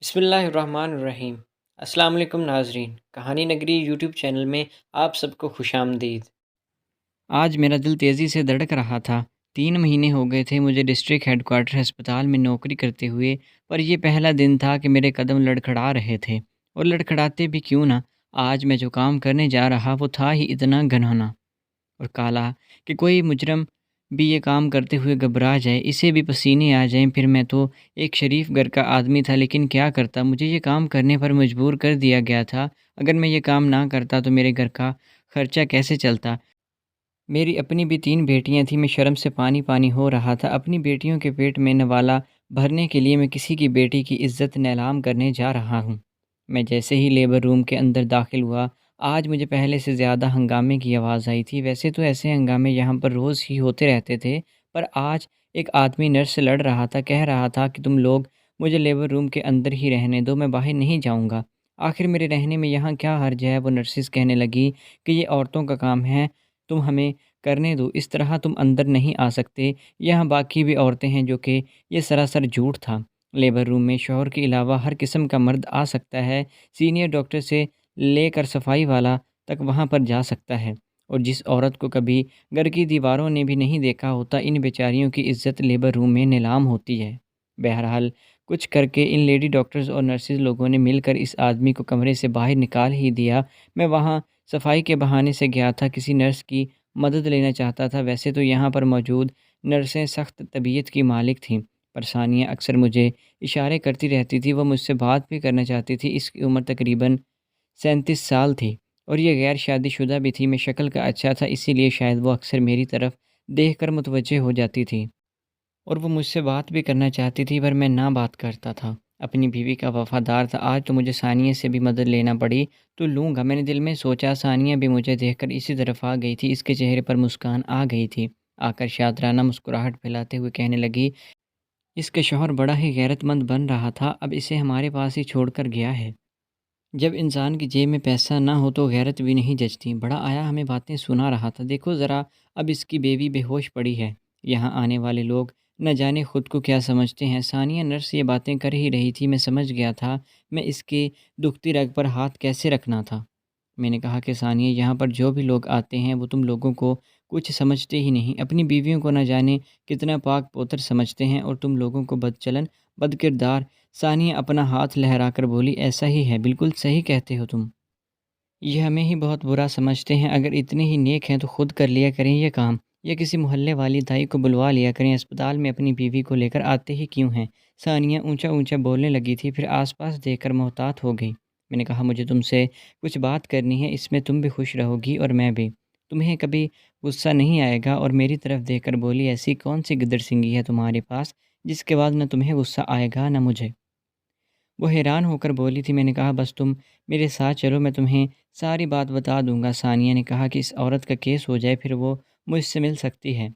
بسم اللہ الرحمن الرحیم۔ السلام علیکم ناظرین، کہانی نگری یوٹیوب چینل میں آپ سب کو خوش آمدید۔ آج میرا دل تیزی سے دھڑک رہا تھا۔ 3 مہینے ہو گئے تھے مجھے ڈسٹرکٹ ہیڈ کوارٹر ہسپتال میں نوکری کرتے ہوئے، پر یہ پہلا دن تھا کہ میرے قدم لڑکھڑا رہے تھے، اور لڑکھڑاتے بھی کیوں نہ، آج میں جو کام کرنے جا رہا وہ تھا ہی اتنا گھنانا اور کالا کہ کوئی مجرم بھی یہ کام کرتے ہوئے گھبرا جائے، اسے بھی پسینے آ جائیں۔ پھر میں تو ایک شریف گھر کا آدمی تھا، لیکن کیا کرتا، مجھے یہ کام کرنے پر مجبور کر دیا گیا تھا۔ اگر میں یہ کام نہ کرتا تو میرے گھر کا خرچہ کیسے چلتا؟ میری اپنی بھی 3 بیٹیاں تھیں، میں شرم سے پانی پانی ہو رہا تھا۔ اپنی بیٹیوں کے پیٹ میں نوالا بھرنے کے لیے میں کسی کی بیٹی کی عزت نیلام کرنے جا رہا ہوں۔ میں جیسے ہی لیبر روم کے اندر داخل ہوا، آج مجھے پہلے سے زیادہ ہنگامے کی آواز آئی تھی۔ ویسے تو ایسے ہنگامے یہاں پر روز ہی ہوتے رہتے تھے، پر آج ایک آدمی نرس سے لڑ رہا تھا، کہہ رہا تھا کہ تم لوگ مجھے لیبر روم کے اندر ہی رہنے دو، میں باہر نہیں جاؤں گا۔ آخر میرے رہنے میں یہاں کیا حرج ہے؟ وہ نرسز کہنے لگی کہ یہ عورتوں کا کام ہے، تم ہمیں کرنے دو، اس طرح تم اندر نہیں آ سکتے، یہاں باقی بھی عورتیں ہیں، جو کہ یہ سراسر جھوٹ تھا۔ لیبر روم میں شوہر کے علاوہ ہر قسم کا مرد آ سکتا ہے، سینئر ڈاکٹر سے لے کر صفائی والا تک وہاں پر جا سکتا ہے، اور جس عورت کو کبھی گھر کی دیواروں نے بھی نہیں دیکھا ہوتا، ان بیچاریوں کی عزت لیبر روم میں نیلام ہوتی ہے۔ بہرحال کچھ کر کے ان لیڈی ڈاکٹرز اور نرسز لوگوں نے مل کر اس آدمی کو کمرے سے باہر نکال ہی دیا۔ میں وہاں صفائی کے بہانے سے گیا تھا، کسی نرس کی مدد لینا چاہتا تھا۔ ویسے تو یہاں پر موجود نرسیں سخت طبیعت کی مالک تھیں، پر ثانیہ اکثر مجھے اشارے کرتی رہتی تھی، وہ مجھ سے بات بھی کرنا چاہتی تھی۔ اس کی عمر تقریباً 37 سال تھی، اور یہ غیر شادی شدہ بھی تھی۔ میں شکل کا اچھا تھا، اسی لیے شاید وہ اکثر میری طرف دیکھ کر متوجہ ہو جاتی تھی، اور وہ مجھ سے بات بھی کرنا چاہتی تھی، پر میں نہ بات کرتا تھا، اپنی بیوی کا وفادار تھا۔ آج تو مجھے ثانیہ سے بھی مدد لینا پڑی تو لوں گا، میں نے دل میں سوچا۔ ثانیہ بھی مجھے دیکھ کر اسی طرف آ گئی تھی، اس کے چہرے پر مسکان آ گئی تھی، آ کر شاطرانہ مسکراہٹ پھیلاتے ہوئے کہنے لگی، اس کا شوہر بڑا ہی غیرت مند بن رہا تھا، اب اسے ہمارے پاس ہی چھوڑ کر گیا ہے۔ جب انسان کی جیب میں پیسہ نہ ہو تو غیرت بھی نہیں جچتی۔ بڑا آیا ہمیں باتیں سنا رہا تھا، دیکھو ذرا اب اس کی بیوی بے ہوش پڑی ہے، یہاں آنے والے لوگ نہ جانے خود کو کیا سمجھتے ہیں۔ ثانیہ نرس یہ باتیں کر ہی رہی تھی، میں سمجھ گیا تھا میں اس کے دکھتی رگ پر ہاتھ کیسے رکھنا تھا۔ میں نے کہا کہ ثانیہ، یہاں پر جو بھی لوگ آتے ہیں وہ تم لوگوں کو کچھ سمجھتے ہی نہیں، اپنی بیویوں کو نہ جانے کتنا پاک پوتر سمجھتے ہیں، اور تم لوگوں کو بد چلن، بد کردار۔ ثانیہ اپنا ہاتھ لہرا کر بولی، ایسا ہی ہے، بالکل صحیح کہتے ہو تم، یہ ہمیں ہی بہت برا سمجھتے ہیں، اگر اتنے ہی نیک ہیں تو خود کر لیا کریں یہ کام، یا کسی محلے والی دائی کو بلوا لیا کریں، اسپتال میں اپنی بیوی کو لے کر آتے ہی کیوں ہیں؟ ثانیہ اونچا اونچا بولنے لگی تھی، پھر آس پاس دیکھ کر محتاط ہو گئی۔ میں نے کہا، مجھے تم سے کچھ بات کرنی ہے، اس میں تم بھی خوش رہو گی اور میں بھی، تمہیں کبھی غصہ نہیں آئے گا؟ اور میری طرف دیکھ کر بولی، ایسی کون سی گدڑ سنگھی ہے تمہارے پاس جس کے بعد نہ تمہیں غصہ آئے گا نہ مجھے؟ وہ حیران ہو کر بولی تھی۔ میں نے کہا، بس تم میرے ساتھ چلو، میں تمہیں ساری بات بتا دوں گا۔ ثانیہ نے کہا کہ اس عورت کا کیس ہو جائے پھر وہ مجھ سے مل سکتی ہے۔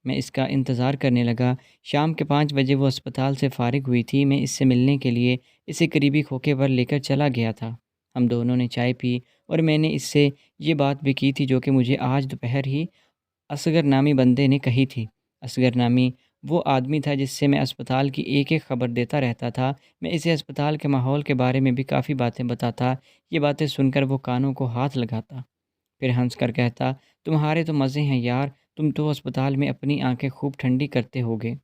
میں اس کا انتظار کرنے لگا۔ شام کے 5 بجے وہ اسپتال سے فارغ ہوئی تھی، میں اس سے ملنے کے لیے اسے قریبی کھوکے پر لے کر چلا گیا تھا۔ ہم دونوں نے چائے پی، اور میں نے اس سے یہ بات بھی کی تھی جو کہ مجھے آج دوپہر ہی اصغر نامی بندے نے کہی تھی۔ اصغر نامی وہ آدمی تھا جس سے میں اسپتال کی ایک ایک خبر دیتا رہتا تھا، میں اسے اسپتال کے ماحول کے بارے میں بھی کافی باتیں بتاتا۔ یہ باتیں سن کر وہ کانوں کو ہاتھ لگاتا، پھر ہنس کر کہتا، تمہارے تو مزے ہیں یار، تم تو اسپتال میں اپنی آنکھیں خوب ٹھنڈی کرتے ہوگے۔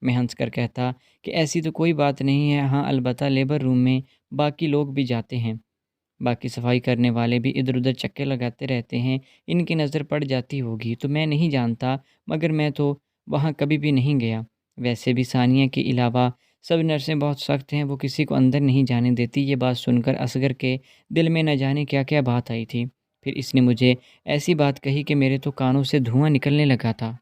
میں ہنس کر کہتا کہ ایسی تو کوئی بات نہیں ہے، ہاں البتہ لیبر روم میں باقی لوگ بھی جاتے ہیں، باقی صفائی کرنے والے بھی ادھر ادھر چکے لگاتے رہتے ہیں، ان کی نظر پڑ جاتی ہوگی تو میں نہیں جانتا، مگر میں تو وہاں کبھی بھی نہیں گیا۔ ویسے بھی ثانیہ کے علاوہ سب نرسیں بہت سخت ہیں، وہ کسی کو اندر نہیں جانے دیتی۔ یہ بات سن کر اصغر کے دل میں نہ جانے کیا کیا بات آئی تھی۔ پھر اس نے مجھے ایسی بات کہی کہ میرے تو کانوں سے دھواں نکلنے لگا تھا۔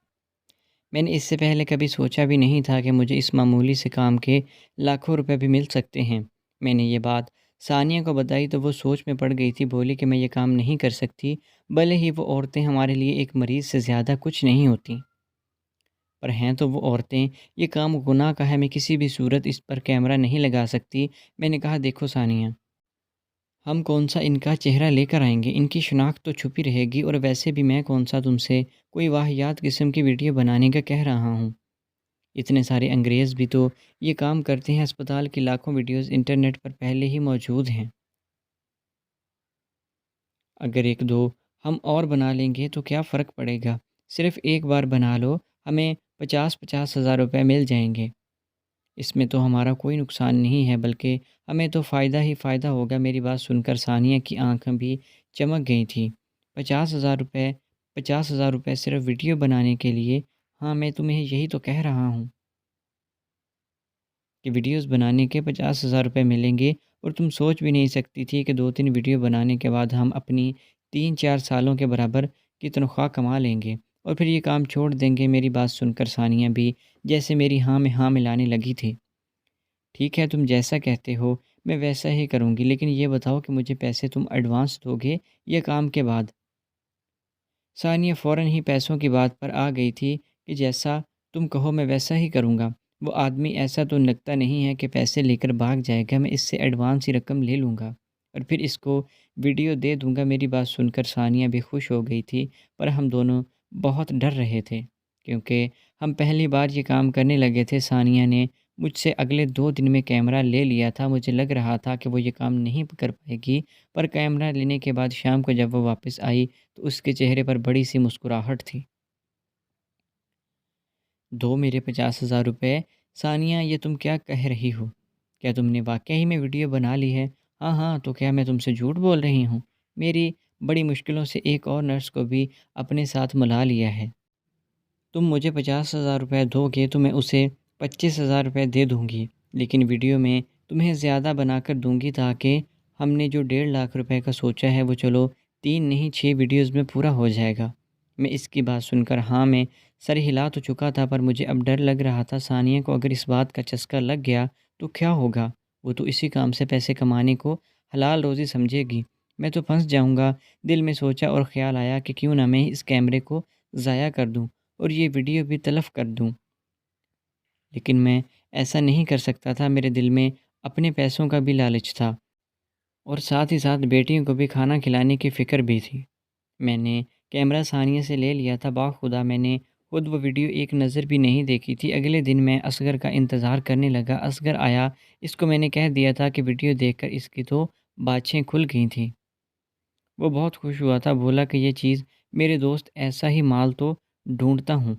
میں نے اس سے پہلے کبھی سوچا بھی نہیں تھا کہ مجھے اس معمولی سے کام کے لاکھوں روپے بھی مل سکتے ہیں۔ میں نے یہ بات ثانیہ کو بتائی تو وہ سوچ میں پڑ گئی تھی، بولی کہ میں یہ کام نہیں کر سکتی، بھلے ہی وہ عورتیں ہمارے لیے ایک مریض سے زیادہ کچھ نہیں ہوتیں، پر ہیں تو وہ عورتیں، یہ کام گناہ کا ہے، میں کسی بھی صورت اس پر کیمرہ نہیں لگا سکتی۔ میں نے کہا، دیکھو ثانیہ، ہم کون سا ان کا چہرہ لے کر آئیں گے، ان کی شناخت تو چھپی رہے گی، اور ویسے بھی میں کون سا تم سے کوئی واہیات قسم کی ویڈیو بنانے کا کہہ رہا ہوں۔ اتنے سارے انگریز بھی تو یہ کام کرتے ہیں، اسپتال کی لاکھوں ویڈیوز انٹرنیٹ پر پہلے ہی موجود ہیں۔ اگر ایک دو ہم اور بنا لیں گے تو کیا فرق پڑے گا؟ صرف ایک بار بنا لو، ہمیں 50,000 روپے مل جائیں گے۔ اس میں تو ہمارا کوئی نقصان نہیں ہے، بلکہ ہمیں تو فائدہ ہی فائدہ ہوگا۔ میری بات سن کر ثانیہ کی آنکھیں بھی چمک گئی تھیں۔ 50,000 روپے، 50,000 روپے صرف ویڈیو بنانے کے لیے؟ ہاں، میں تمہیں یہی تو کہہ رہا ہوں کہ ویڈیوز بنانے کے 50,000 روپے ملیں گے، اور تم سوچ بھی نہیں سکتی تھی کہ 2-3 ویڈیو بنانے کے بعد ہم اپنی 3-4 سالوں کے برابر کی تنخواہ کما لیں گے اور پھر یہ کام چھوڑ دیں گے۔ میری بات سن کر ثانیہ بھی جیسے میری ہاں میں ہاں ملانے لگی تھی۔ ٹھیک ہے، تم جیسا کہتے ہو میں ویسا ہی کروں گی، لیکن یہ بتاؤ کہ مجھے پیسے تم ایڈوانس دو گے یا کام کے بعد؟ ثانیہ فوراً ہی پیسوں کی بات پر آ گئی تھی کہ جیسا تم کہو میں ویسا ہی کروں گا۔ وہ آدمی ایسا تو لگتا نہیں ہے کہ پیسے لے کر بھاگ جائے گا۔ میں اس سے ایڈوانس ہی رقم لے لوں گا اور پھر اس کو ویڈیو دے دوں گا۔ میری بات سن کر ثانیہ بھی خوش ہو گئی تھی، پر ہم دونوں بہت ڈر رہے تھے کیونکہ ہم پہلی بار یہ کام کرنے لگے تھے۔ ثانیہ نے مجھ سے اگلے 2 دن میں کیمرہ لے لیا تھا۔ مجھے لگ رہا تھا کہ وہ یہ کام نہیں کر پائے گی، پر کیمرہ لینے کے بعد شام کو جب وہ واپس آئی تو اس کے چہرے پر بڑی سی مسکراہٹ تھی۔ دو میرے 50,000 روپے؟ ثانیہ، یہ تم کیا کہہ رہی ہو؟ کیا تم نے واقعی میں ویڈیو بنا لی ہے؟ ہاں ہاں، تو کیا میں تم سے جھوٹ بول رہی ہوں؟ میری بڑی مشکلوں سے ایک اور نرس کو بھی اپنے ساتھ ملا لیا ہے۔ تم مجھے 50,000 روپے دو گے تو میں اسے 25,000 روپے دے دوں گی، لیکن ویڈیو میں تمہیں زیادہ بنا کر دوں گی تاکہ ہم نے جو 1.5 لاکھ کا سوچا ہے وہ چلو 3 نہیں 6 ویڈیوز میں پورا ہو جائے گا۔ میں اس کی بات سن کر ہاں میں سر ہلا تو چکا تھا، پر مجھے اب ڈر لگ رہا تھا ثانیہ کو اگر اس بات کا چسکا لگ گیا تو کیا ہوگا؟ وہ تو اسی کام سے پیسے کمانے کو حلال روزی سمجھے گی، میں تو پھنس جاؤں گا۔ دل میں سوچا اور خیال آیا کہ کیوں نہ میں اس کیمرے کو ضائع کر دوں اور یہ ویڈیو بھی تلف کر دوں، لیکن میں ایسا نہیں کر سکتا تھا۔ میرے دل میں اپنے پیسوں کا بھی لالچ تھا اور ساتھ ہی ساتھ بیٹیوں کو بھی کھانا کھلانے کی فکر بھی تھی۔ میں نے کیمرہ ثانیہ سے لے لیا تھا، باخدا میں نے خود وہ ویڈیو ایک نظر بھی نہیں دیکھی تھی۔ اگلے دن میں اصغر کا انتظار کرنے لگا۔ اصغر آیا، اس کو میں نے کہہ دیا تھا کہ ویڈیو دیکھ کر اس کی تو باچھیں کھل گئی تھیں۔ وہ بہت خوش ہوا تھا، بولا کہ یہ چیز میرے دوست ایسا ہی مال تو ڈھونڈتا ہوں۔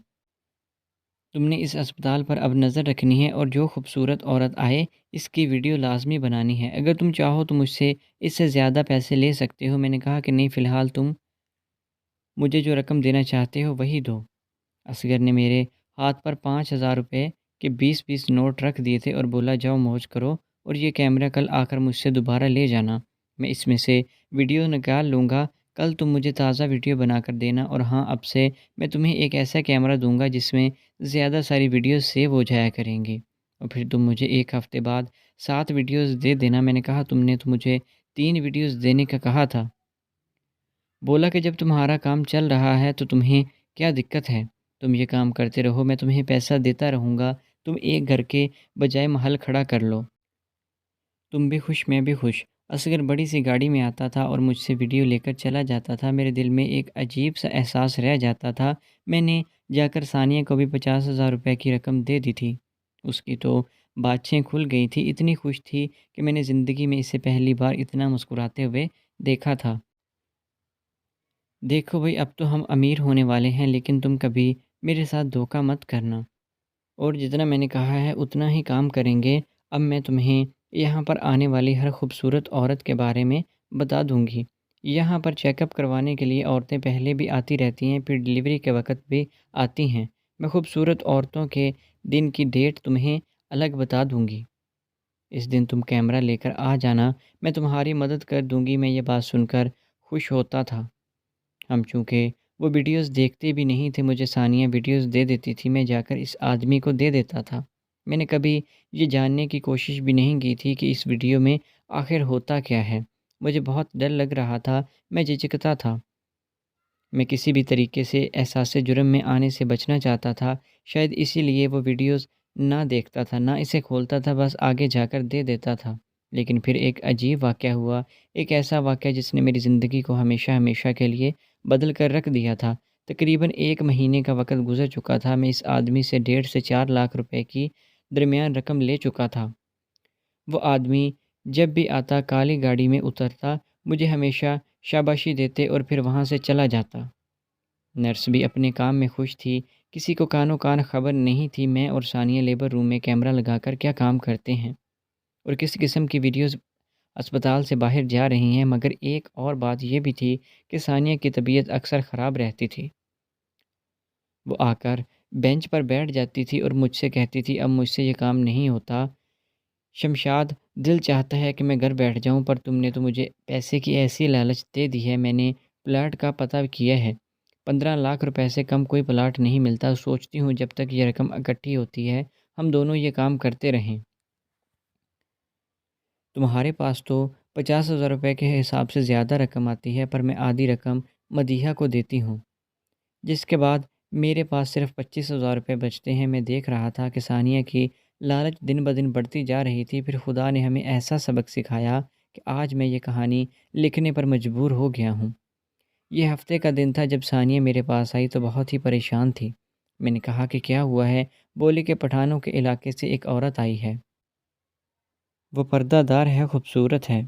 تم نے اس اسپتال پر اب نظر رکھنی ہے اور جو خوبصورت عورت آئے اس کی ویڈیو لازمی بنانی ہے۔ اگر تم چاہو تو مجھ سے اس سے زیادہ پیسے لے سکتے ہو۔ میں نے کہا کہ نہیں، فی الحال تم مجھے جو رقم دینا چاہتے ہو وہی دو۔ اصغر نے میرے ہاتھ پر 5,000 روپے کے 20 نوٹ رکھ دیے تھے اور بولا جاؤ موج کرو اور یہ کیمرہ کل آ کر مجھ سے دوبارہ لے جانا۔ میں اس میں سے ویڈیو نکال لوں گا، کل تم مجھے تازہ ویڈیو بنا کر دینا، اور ہاں اب سے میں تمہیں ایک ایسا کیمرہ دوں گا جس میں زیادہ ساری ویڈیوز سیو ہو جایا کریں گی، اور پھر تم مجھے 1 ہفتے بعد 7 ویڈیوز دے دینا۔ میں نے کہا تم نے تو مجھے 3 ویڈیوز دینے کا کہا تھا۔ بولا کہ جب تمہارا کام چل رہا ہے تو تمہیں کیا دقت ہے، تم یہ کام کرتے رہو، میں تمہیں پیسہ دیتا رہوں گا، تم ایک گھر کے بجائے محل کھڑا کر لو۔ تم بھی خوش میں بھی خوش۔ اصغر بڑی سی گاڑی میں آتا تھا اور مجھ سے ویڈیو لے کر چلا جاتا تھا۔ میرے دل میں ایک عجیب سا احساس رہ جاتا تھا۔ میں نے جا کر ثانیہ کو بھی 50,000 روپے کی رقم دے دی تھی۔ اس کی تو باتیں کھل گئی تھی، اتنی خوش تھی کہ میں نے زندگی میں اسے پہلی بار اتنا مسکراتے ہوئے دیکھا تھا۔ دیکھو بھائی، اب تو ہم امیر ہونے والے ہیں، لیکن تم کبھی میرے ساتھ دھوکہ مت کرنا، اور جتنا میں نے کہا ہے اتنا ہی کام کریں گے۔ اب میں تمہیں یہاں پر آنے والی ہر خوبصورت عورت کے بارے میں بتا دوں گی۔ یہاں پر چیک اپ کروانے کے لیے عورتیں پہلے بھی آتی رہتی ہیں، پھر ڈلیوری کے وقت بھی آتی ہیں۔ میں خوبصورت عورتوں کے دن کی ڈیٹ تمہیں الگ بتا دوں گی۔ اس دن تم کیمرہ لے کر آ جانا، میں تمہاری مدد کر دوں گی۔ میں یہ بات سن کر خوش ہوتا تھا۔ ہم چونکہ وہ ویڈیوز دیکھتے بھی نہیں تھے، مجھے ثانیہ ویڈیوز دے دیتی تھی، میں جا کر اس آدمی کو دے دیتا تھا۔ میں نے کبھی یہ جاننے کی کوشش بھی نہیں کی تھی کہ اس ویڈیو میں آخر ہوتا کیا ہے۔ مجھے بہت ڈر لگ رہا تھا، میں جھجکتا تھا۔ میں کسی بھی طریقے سے احساس جرم میں آنے سے بچنا چاہتا تھا، شاید اسی لیے وہ ویڈیوز نہ دیکھتا تھا، نہ اسے کھولتا تھا، بس آگے جا کر دے دیتا تھا۔ لیکن پھر ایک عجیب واقعہ ہوا، ایک ایسا واقعہ جس نے میری زندگی کو ہمیشہ ہمیشہ کے لیے بدل کر رکھ دیا تھا۔ تقریباً 1 مہینے کا وقت گزر چکا تھا، میں اس آدمی سے 1.5 سے 4 لاکھ روپے کی درمیان رقم لے چکا تھا۔ وہ آدمی جب بھی آتا کالی گاڑی میں اترتا، مجھے ہمیشہ شاباشی دیتے اور پھر وہاں سے چلا جاتا۔ نرس بھی اپنے کام میں خوش تھی، کسی کو کانوں کان خبر نہیں تھی میں اور ثانیہ لیبر روم میں کیمرہ لگا کر کیا کام کرتے ہیں اور کس قسم کی ویڈیوز اسپتال سے باہر جا رہی ہیں۔ مگر ایک اور بات یہ بھی تھی کہ ثانیہ کی طبیعت اکثر خراب رہتی تھی۔ وہ آ کر بینچ پر بیٹھ جاتی تھی اور مجھ سے کہتی تھی اب مجھ سے یہ کام نہیں ہوتا شمشاد، دل چاہتا ہے کہ میں گھر بیٹھ جاؤں، پر تم نے تو مجھے پیسے کی ایسی لالچ دے دی ہے۔ میں نے پلاٹ کا پتہ کیا ہے، 15 لاکھ روپے سے کم کوئی پلاٹ نہیں ملتا۔ سوچتی ہوں جب تک یہ رقم اکٹھی ہوتی ہے ہم دونوں یہ کام کرتے رہیں۔ تمہارے پاس تو 50,000 روپے کے حساب سے زیادہ رقم آتی ہے، پر میں آدھی رقم مدیحہ کو دیتی ہوں، جس کے بعد میرے پاس صرف 25,000 روپے بچتے ہیں۔ میں دیکھ رہا تھا کہ ثانیہ کی لالچ دن بدن بڑھتی جا رہی تھی۔ پھر خدا نے ہمیں ایسا سبق سکھایا کہ آج میں یہ کہانی لکھنے پر مجبور ہو گیا ہوں۔ یہ ہفتے کا دن تھا جب ثانیہ میرے پاس آئی تو بہت ہی پریشان تھی۔ میں نے کہا کہ کیا ہوا ہے؟ بولی کہ پٹھانوں کے علاقے سے ایک عورت آئی ہے، وہ پردہ دار ہے، خوبصورت ہے،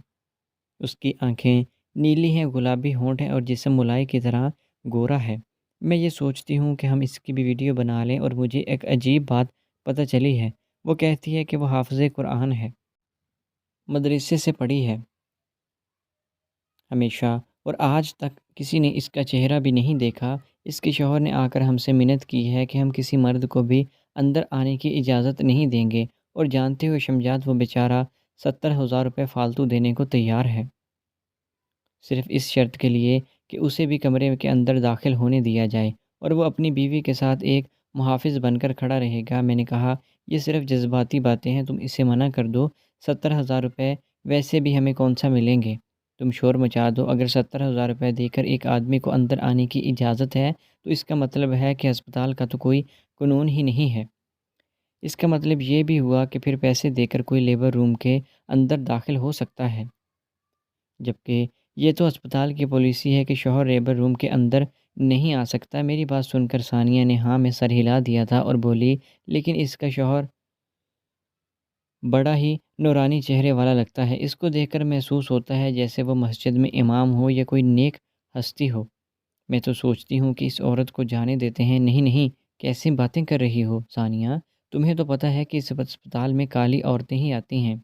اس کی آنکھیں نیلی ہیں، گلابی ہونٹ ہیں اور جسم ملائی کی طرح گورا ہے۔ میں یہ سوچتی ہوں کہ ہم اس کی بھی ویڈیو بنا لیں، اور مجھے ایک عجیب بات پتہ چلی ہے۔ وہ کہتی ہے کہ وہ حافظ قرآن ہے، مدرسے سے پڑھی ہے ہمیشہ، اور آج تک کسی نے اس کا چہرہ بھی نہیں دیکھا۔ اس کے شوہر نے آ کر ہم سے منت کی ہے کہ ہم کسی مرد کو بھی اندر آنے کی اجازت نہیں دیں گے، اور جانتے ہوئے شمجاد وہ بیچارہ 70,000 روپے فالتو دینے کو تیار ہے، صرف اس شرط کے لیے کہ اسے بھی کمرے کے اندر داخل ہونے دیا جائے اور وہ اپنی بیوی کے ساتھ ایک محافظ بن کر کھڑا رہے گا۔ میں نے کہا یہ صرف جذباتی باتیں ہیں، تم اسے منع کر دو۔ 70,000 روپے ویسے بھی ہمیں کون سا ملیں گے؟ تم شور مچا دو۔ اگر 70,000 روپے دے کر ایک آدمی کو اندر آنے کی اجازت ہے تو اس کا مطلب ہے کہ ہسپتال کا تو کوئی قانون ہی نہیں ہے۔ اس کا مطلب یہ بھی ہوا کہ پھر پیسے دے کر کوئی لیبر روم کے اندر داخل ہو سکتا ہے، جبکہ یہ تو اسپتال کی پالیسی ہے کہ شوہر لیبر روم کے اندر نہیں آ سکتا۔ میری بات سن کر ثانیہ نے ہاں میں سر ہلا دیا تھا اور بولی لیکن اس کا شوہر بڑا ہی نورانی چہرے والا لگتا ہے، اس کو دیکھ کر محسوس ہوتا ہے جیسے وہ مسجد میں امام ہو یا کوئی نیک ہستی ہو۔ میں تو سوچتی ہوں کہ اس عورت کو جانے دیتے ہیں۔ نہیں نہیں، کیسی باتیں کر رہی ہو ثانیہ؟ تمہیں تو پتہ ہے کہ اس اسپتال میں کالی عورتیں ہی آتی ہیں،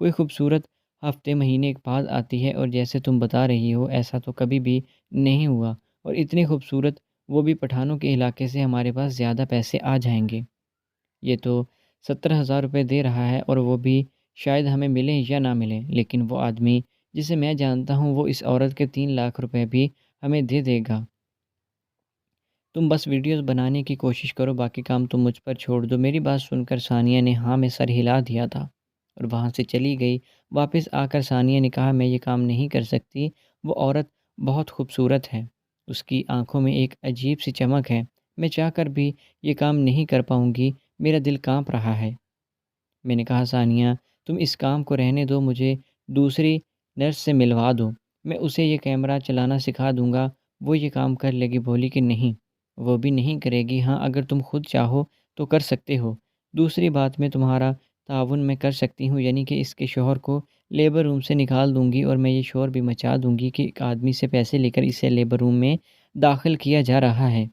کوئی خوبصورت ہفتے مہینے بعد آتی ہے، اور جیسے تم بتا رہی ہو ایسا تو کبھی بھی نہیں ہوا، اور اتنی خوبصورت، وہ بھی پٹھانوں کے علاقے سے، ہمارے پاس زیادہ پیسے آ جائیں گے۔ یہ تو 70,000 روپے دے رہا ہے اور وہ بھی شاید ہمیں ملیں یا نہ ملیں، لیکن وہ آدمی جسے میں جانتا ہوں وہ اس عورت کے 3 لاکھ روپے بھی ہمیں دے دے گا۔ تم بس ویڈیوز بنانے کی کوشش کرو، باقی کام تم مجھ پر چھوڑ دو۔ میری بات سن کر ثانیہ نے ہاں میں سر ہلا دیا تھا اور وہاں سے چلی گئی۔ واپس آ کر ثانیہ نے کہا میں یہ کام نہیں کر سکتی، وہ عورت بہت خوبصورت ہے، اس کی آنکھوں میں ایک عجیب سی چمک ہے، میں چاہ کر بھی یہ کام نہیں کر پاؤں گی، میرا دل کانپ رہا ہے۔ میں نے کہا ثانیہ تم اس کام کو رہنے دو، مجھے دوسری نرس سے ملوا دو، میں اسے یہ کیمرہ چلانا سکھا دوں گا، وہ یہ کام کر لے گی۔ بولی کہ نہیں، وہ بھی نہیں کرے گی۔ ہاں اگر تم خود چاہو تو کر سکتے ہو، دوسری بات میں تمہارا تعاون میں کر سکتی ہوں، یعنی کہ اس کے شوہر کو لیبر روم سے نکال دوں گی، اور میں یہ شور بھی مچا دوں گی کہ ایک آدمی سے پیسے لے کر اسے لیبر روم میں داخل کیا جا رہا ہے۔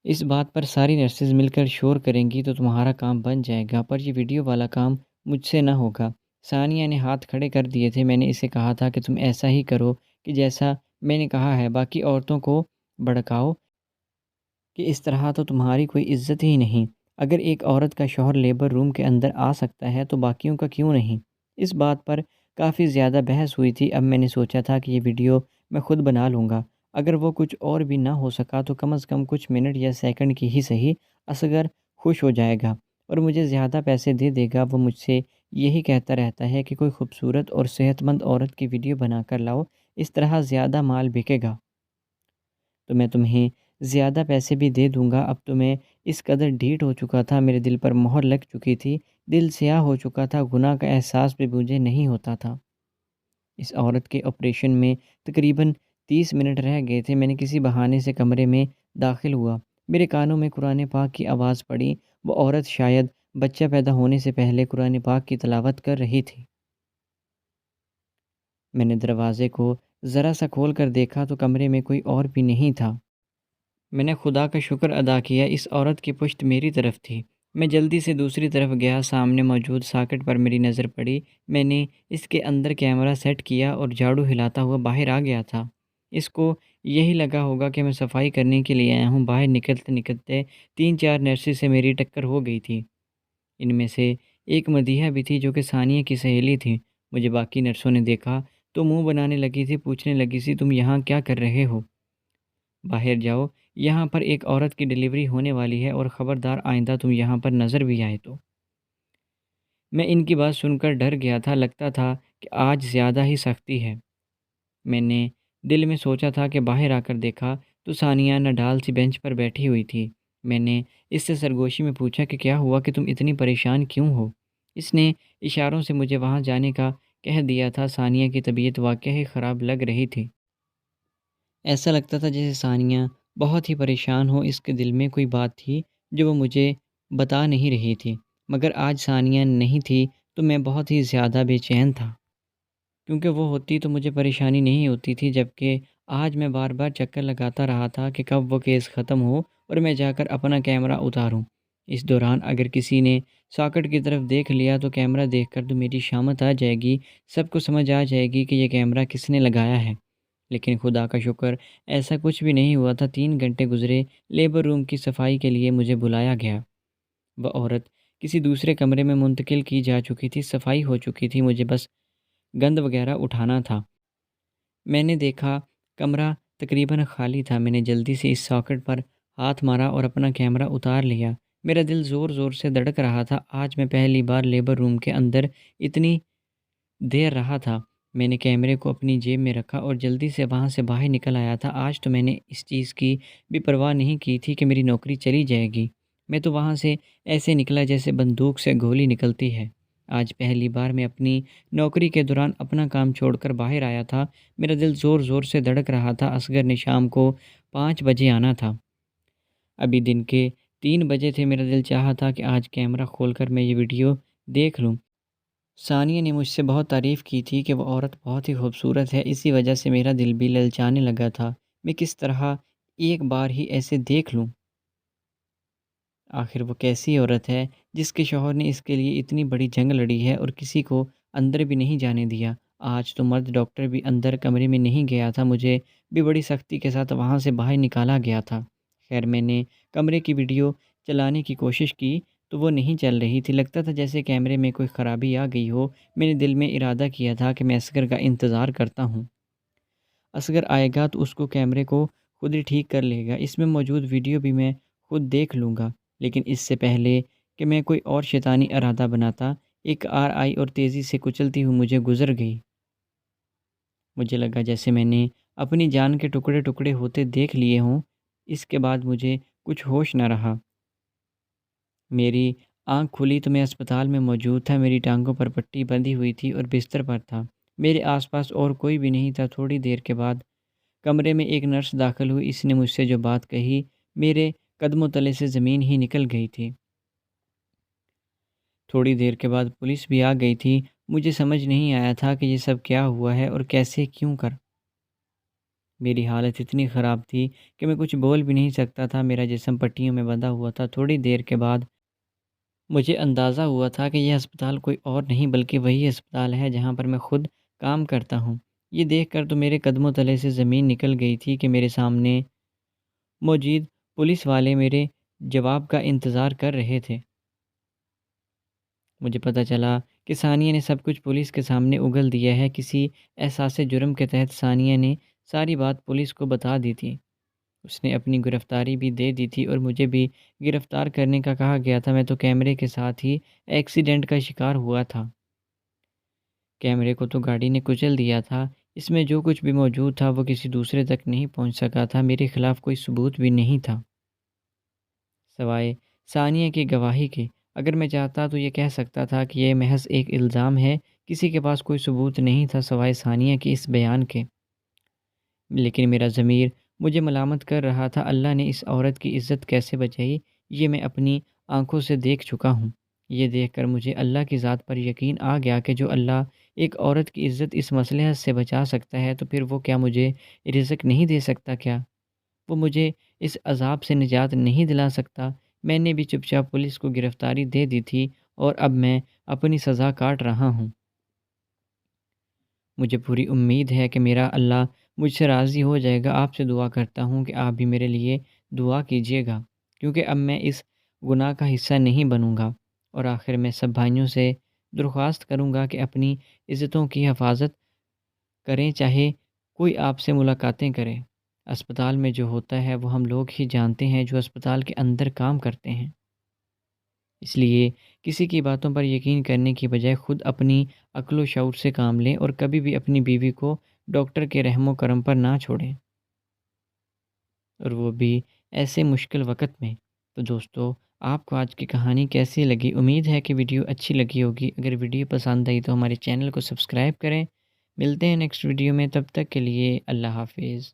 اس بات پر ساری نرسز مل کر شور کریں گی تو تمہارا کام بن جائے گا، پر یہ ویڈیو والا کام مجھ سے نہ ہوگا۔ ثانیہ نے ہاتھ کھڑے کر دیے تھے۔ میں نے اسے کہا تھا کہ تم ایسا ہی کرو کہ جیسا میں نے کہا ہے، باقی عورتوں کو بھڑکاؤ کہ اس طرح تو تمہاری کوئی عزت ہی نہیں۔ اگر ایک عورت کا شوہر لیبر روم کے اندر آ سکتا ہے تو باقیوں کا کیوں نہیں؟ اس بات پر کافی زیادہ بحث ہوئی تھی۔ اب میں نے سوچا تھا کہ یہ ویڈیو میں خود بنا لوں گا، اگر وہ کچھ اور بھی نہ ہو سکا تو کم از کم کچھ منٹ یا سیکنڈ کی ہی صحیح، اصغر خوش ہو جائے گا اور مجھے زیادہ پیسے دے دے گا۔ وہ مجھ سے یہی کہتا رہتا ہے کہ کوئی خوبصورت اور صحت مند عورت کی ویڈیو بنا کر لاؤ، اس طرح زیادہ مال بکے گا، تو میں تمہیں زیادہ پیسے بھی دے دوں گا۔ اب تو میں اس قدر ڈھیٹ ہو چکا تھا، میرے دل پر مہر لگ چکی تھی، دل سیاہ ہو چکا تھا، گناہ کا احساس بھی مجھے نہیں ہوتا تھا۔ اس عورت کے آپریشن میں تقریباً 30 منٹ رہ گئے تھے۔ میں نے کسی بہانے سے کمرے میں داخل ہوا، میرے کانوں میں قرآن پاک کی آواز پڑی۔ وہ عورت شاید بچہ پیدا ہونے سے پہلے قرآن پاک کی تلاوت کر رہی تھی۔ میں نے دروازے کو ذرا سا کھول کر دیکھا تو کمرے میں کوئی اور بھی نہیں تھا۔ میں نے خدا کا شکر ادا کیا، اس عورت کی پشت میری طرف تھی۔ میں جلدی سے دوسری طرف گیا، سامنے موجود ساکٹ پر میری نظر پڑی۔ میں نے اس کے اندر کیمرہ سیٹ کیا اور جھاڑو ہلاتا ہوا باہر آ گیا تھا۔ اس کو یہی لگا ہوگا کہ میں صفائی کرنے کے لیے آیا ہوں۔ باہر نکلتے نکلتے 3-4 نرسز سے میری ٹکر ہو گئی تھی۔ ان میں سے ایک مدیحہ بھی تھی جو کہ ثانیہ کی سہیلی تھی۔ مجھے باقی نرسوں نے دیکھا تو منہ بنانے لگی تھی، پوچھنے لگی تھی تم یہاں کیا کر رہے ہو؟ باہر جاؤ، یہاں پر ایک عورت کی ڈلیوری ہونے والی ہے، اور خبردار آئندہ تم یہاں پر نظر بھی آئے تو۔ میں ان کی بات سن کر ڈر گیا تھا، لگتا تھا کہ آج زیادہ ہی سختی ہے۔ میں نے دل میں سوچا تھا کہ باہر آ کر دیکھا تو ثانیہ نڈال سی بینچ پر بیٹھی ہوئی تھی۔ میں نے اس سے سرگوشی میں پوچھا کہ کیا ہوا، کہ تم اتنی پریشان کیوں ہو؟ اس نے اشاروں سے مجھے وہاں جانے کا کہہ دیا تھا۔ ثانیہ کی طبیعت واقعی خراب لگ رہی تھی۔ ایسا لگتا تھا جیسے ثانیہ بہت ہی پریشان ہو، اس کے دل میں کوئی بات تھی جو وہ مجھے بتا نہیں رہی تھی۔ مگر آج ثانیہ نہیں تھی تو میں بہت ہی زیادہ بے چین تھا، کیونکہ وہ ہوتی تو مجھے پریشانی نہیں ہوتی تھی، جبکہ آج میں بار بار چکر لگاتا رہا تھا کہ کب وہ کیس ختم ہو اور میں جا کر اپنا کیمرہ اتاروں۔ اس دوران اگر کسی نے ساکٹ کی طرف دیکھ لیا تو کیمرہ دیکھ کر تو میری شامت آ جائے گی، سب کو سمجھ آ جائے گی کہ یہ کیمرہ کس نے لگایا ہے۔ لیکن خدا کا شکر ایسا کچھ بھی نہیں ہوا تھا۔ 3 گھنٹے گزرے، لیبر روم کی صفائی کے لیے مجھے بلایا گیا۔ وہ عورت کسی دوسرے کمرے میں منتقل کی جا چکی تھی، صفائی ہو چکی تھی، مجھے بس گند وغیرہ اٹھانا تھا۔ میں نے دیکھا کمرہ تقریباً خالی تھا۔ میں نے جلدی سے اس ساکٹ پر ہاتھ مارا اور اپنا کیمرہ اتار لیا۔ میرا دل زور زور سے دھڑک رہا تھا۔ آج میں پہلی بار لیبر روم کے اندر اتنی دیر رہا تھا۔ میں نے کیمرے کو اپنی جیب میں رکھا اور جلدی سے وہاں سے باہر نکل آیا تھا۔ آج تو میں نے اس چیز کی بھی پرواہ نہیں کی تھی کہ میری نوکری چلی جائے گی۔ میں تو وہاں سے ایسے نکلا جیسے بندوق سے گولی نکلتی ہے۔ آج پہلی بار میں اپنی نوکری کے دوران اپنا کام چھوڑ کر باہر آیا تھا۔ میرا دل زور زور سے دھڑک رہا تھا۔ اصغر نے شام کو 5 بجے آنا تھا۔ ابھی دن کے 3 بجے تھے۔ میرا دل چاہا تھا کہ آج کیمرہ کھول کر میں یہ ویڈیو دیکھ لوں۔ ثانیہ نے مجھ سے بہت تعریف کی تھی کہ وہ عورت بہت ہی خوبصورت ہے، اسی وجہ سے میرا دل بھی للچانے لگا تھا۔ میں کس طرح ایک بار ہی ایسے دیکھ لوں؟ آخر وہ کیسی عورت ہے جس کے شوہر نے اس کے لیے اتنی بڑی جنگ لڑی ہے اور کسی کو اندر بھی نہیں جانے دیا؟ آج تو مرد ڈاکٹر بھی اندر کمرے میں نہیں گیا تھا، مجھے بھی بڑی سختی کے ساتھ وہاں سے باہر نکالا گیا تھا۔ خیر میں نے کمرے کی ویڈیو چلانے کی کوشش کی تو وہ نہیں چل رہی تھی، لگتا تھا جیسے کیمرے میں کوئی خرابی آ گئی ہو۔ میں نے دل میں ارادہ کیا تھا کہ میں اصغر کا انتظار کرتا ہوں۔ اصغر آئے گا تو اس کو کیمرے کو خود ہی ٹھیک کر لے گا، اس میں موجود ویڈیو بھی میں خود دیکھ لوں گا۔ لیکن اس سے پہلے کہ میں کوئی اور شیطانی ارادہ بناتا، ایک کار آئی اور تیزی سے کچلتی ہوئی مجھے گزر گئی۔ مجھے لگا جیسے میں نے اپنی جان کے ٹکڑے ٹکڑے ہوتے دیکھ لیے ہوں۔ اس کے بعد مجھے کچھ ہوش نہ رہا۔ میری آنکھ کھلی تو میں اسپتال میں موجود تھا۔ میری ٹانگوں پر پٹی بندھی ہوئی تھی اور بستر پر تھا۔ میرے آس پاس اور کوئی بھی نہیں تھا۔ تھوڑی دیر کے بعد کمرے میں ایک نرس داخل ہوئی۔ اس نے مجھ سے جو بات کہی، میرے قدموں تلے سے زمین ہی نکل گئی تھی۔ تھوڑی دیر کے بعد پولیس بھی آ گئی تھی۔ مجھے سمجھ نہیں آیا تھا کہ یہ سب کیا ہوا ہے اور کیسے کیوں کر۔ میری حالت اتنی خراب تھی کہ میں کچھ بول بھی نہیں سکتا تھا۔ میرا جسم پٹیوں میں بندھا ہوا تھا۔ تھوڑی دیر کے بعد مجھے اندازہ ہوا تھا کہ یہ ہسپتال کوئی اور نہیں بلکہ وہی ہسپتال ہے جہاں پر میں خود کام کرتا ہوں۔ یہ دیکھ کر تو میرے قدموں تلے سے زمین نکل گئی تھی کہ میرے سامنے موجود پولیس والے میرے جواب کا انتظار کر رہے تھے۔ مجھے پتہ چلا کہ ثانیہ نے سب کچھ پولیس کے سامنے اگل دیا ہے۔ کسی احساس جرم کے تحت ثانیہ نے ساری بات پولیس کو بتا دی تھی۔ اس نے اپنی گرفتاری بھی دے دی تھی اور مجھے بھی گرفتار کرنے کا کہا گیا تھا۔ میں تو کیمرے کے ساتھ ہی ایکسیڈنٹ کا شکار ہوا تھا۔ کیمرے کو تو گاڑی نے کچل دیا تھا۔ اس میں جو کچھ بھی موجود تھا وہ کسی دوسرے تک نہیں پہنچ سکا تھا۔ میرے خلاف کوئی ثبوت بھی نہیں تھا سوائے ثانیہ کی گواہی کے۔ اگر میں چاہتا تو یہ کہہ سکتا تھا کہ یہ محض ایک الزام ہے، کسی کے پاس کوئی ثبوت نہیں تھا سوائے ثانیہ کے اس بیان کے۔ لیکن میرا ضمیر مجھے ملامت کر رہا تھا۔ اللہ نے اس عورت کی عزت کیسے بچائی، یہ میں اپنی آنکھوں سے دیکھ چکا ہوں۔ یہ دیکھ کر مجھے اللہ کی ذات پر یقین آ گیا کہ جو اللہ ایک عورت کی عزت اس مصلحت سے بچا سکتا ہے تو پھر وہ کیا مجھے رزق نہیں دے سکتا؟ کیا وہ مجھے اس عذاب سے نجات نہیں دلا سکتا؟ میں نے بھی چپ چاپ پولیس کو گرفتاری دے دی تھی اور اب میں اپنی سزا کاٹ رہا ہوں۔ مجھے پوری امید ہے کہ میرا اللہ مجھ سے راضی ہو جائے گا۔ آپ سے دعا کرتا ہوں کہ آپ بھی میرے لیے دعا کیجیے گا، کیونکہ اب میں اس گناہ کا حصہ نہیں بنوں گا۔ اور آخر میں سب بھائیوں سے درخواست کروں گا کہ اپنی عزتوں کی حفاظت کریں، چاہے کوئی آپ سے ملاقاتیں کرے۔ اسپتال میں جو ہوتا ہے وہ ہم لوگ ہی جانتے ہیں جو اسپتال کے اندر کام کرتے ہیں۔ اس لیے کسی کی باتوں پر یقین کرنے کی بجائے خود اپنی عقل و شعور سے کام لیں اور کبھی بھی اپنی بیوی کو ڈاکٹر کے رحم و کرم پر نہ چھوڑیں، اور وہ بھی ایسے مشکل وقت میں۔ تو دوستو، آپ کو آج کی کہانی کیسی لگی؟ امید ہے کہ ویڈیو اچھی لگی ہوگی۔ اگر ویڈیو پسند آئی تو ہمارے چینل کو سبسکرائب کریں۔ ملتے ہیں نیکسٹ ویڈیو میں، تب تک کے لیے اللہ حافظ۔